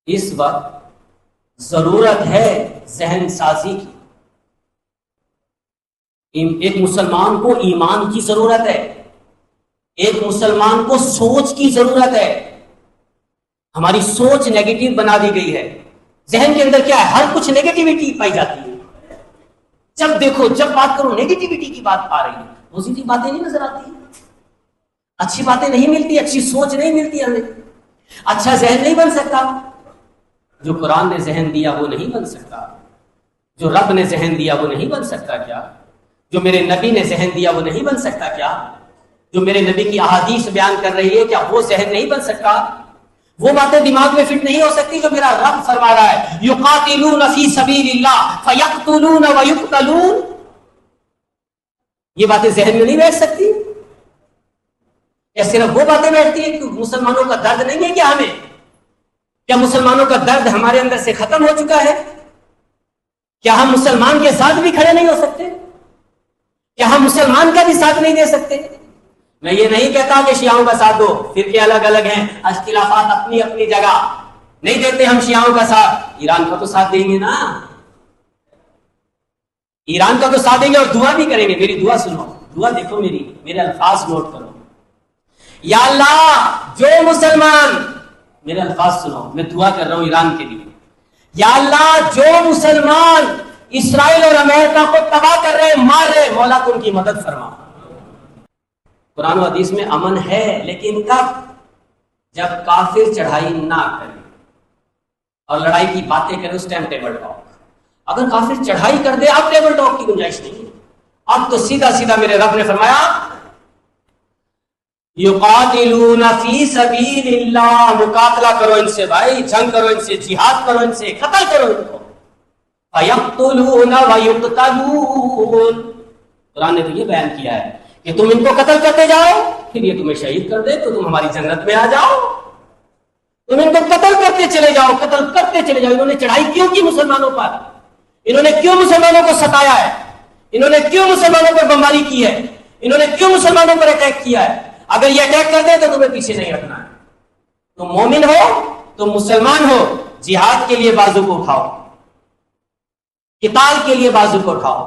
اس وقت ضرورت ہے ذہن سازی کی. ایک مسلمان کو ایمان کی ضرورت ہے، ایک مسلمان کو سوچ کی ضرورت ہے. ہماری سوچ نیگیٹو بنا دی گئی ہے. ذہن کے اندر کیا ہے؟ ہر کچھ نیگیٹیوٹی پائی جاتی ہے. جب دیکھو، جب بات کرو نیگیٹیوٹی کی بات آ رہی ہے. پوزیٹو باتیں نہیں نظر آتی، اچھی باتیں نہیں ملتی، اچھی سوچ نہیں ملتی ہمیں. اچھا ذہن نہیں بن سکتا. جو قرآن نے ذہن دیا وہ نہیں بن سکتا، جو رب نے ذہن دیا وہ نہیں بن سکتا کیا؟ جو میرے نبی نے ذہن دیا وہ نہیں بن سکتا کیا؟ جو میرے نبی کی احادیث بیان کر رہی ہے کیا وہ ذہن نہیں بن سکتا؟ وہ باتیں دماغ میں فٹ نہیں ہو سکتی جو میرا رب فرما رہا ہے یقاتلون فی سبیل اللہ فیقتلون ویقتلون. یہ باتیں ذہن میں نہیں بیٹھ سکتی؟ یا صرف وہ باتیں بیٹھتی ہیں کہ مسلمانوں کا درد نہیں ہے کیا ہمیں؟ کیا مسلمانوں کا درد ہمارے اندر سے ختم ہو چکا ہے؟ کیا ہم مسلمان کے ساتھ بھی کھڑے نہیں ہو سکتے؟ کیا ہم مسلمان کا بھی ساتھ نہیں دے سکتے؟ میں یہ نہیں کہتا کہ شیعوں کا ساتھ دو، فرقے الگ الگ ہیں، اختلافات اپنی اپنی جگہ، نہیں دیتے ہم شیعوں کا ساتھ. ایران کا تو ساتھ دیں گے نا، ایران کا تو ساتھ دیں گے اور دعا بھی کریں گے. میری دعا سنو، دعا دیکھو، میرے الفاظ نوٹ کرو. یا اللہ جو مسلمان، میرے الفاظ سنو، میں دعا کر رہا ہوں ایران کے لیے. یا اللہ جو مسلمان اسرائیل اور امریکہ کو تباہ کر رہے، مار رہے، مولا تو ان کی مدد فرما. قرآن و حدیث میں امن ہے، لیکن کب؟ جب کافر چڑھائی نہ کرے اور لڑائی کی باتیں کرے، اس ٹائم ٹیبل ٹاک. اگر کافر چڑھائی کر دے اب ٹیبل ٹاک کی گنجائش نہیں ہے. اب تو سیدھا سیدھا میرے رب نے فرمایا یقاتلون فی سبیل اللہ، مقاتلہ کرو ان سے بھائی، جنگ کرو ان سے، جہاد کرو ان سے، قتل کرو ان کو. فیقتلون ویقتلون، قرآن نے تو یہ بیان کیا ہے کہ تم ان کو قتل کرتے جاؤ، پھر یہ تمہیں شہید کر دے تو تم ہماری جنت میں آ جاؤ. تم ان کو قتل کرتے چلے جاؤ، قتل کرتے چلے جاؤ. انہوں نے چڑھائی کیوں کی مسلمانوں پر؟ انہوں نے کیوں مسلمانوں کو ستایا ہے؟ انہوں نے کیوں مسلمانوں پر بمباری کی ہے؟ انہوں نے کیوں مسلمانوں پر اٹیک کیا ہے؟ اگر یہ اٹیک کر دے تو تمہیں پیچھے نہیں ہٹنا ہے. تم مومن ہو، تم مسلمان ہو، جہاد کے لیے بازو کو اٹھاؤ، قتال کے لیے بازو کو اٹھاؤ.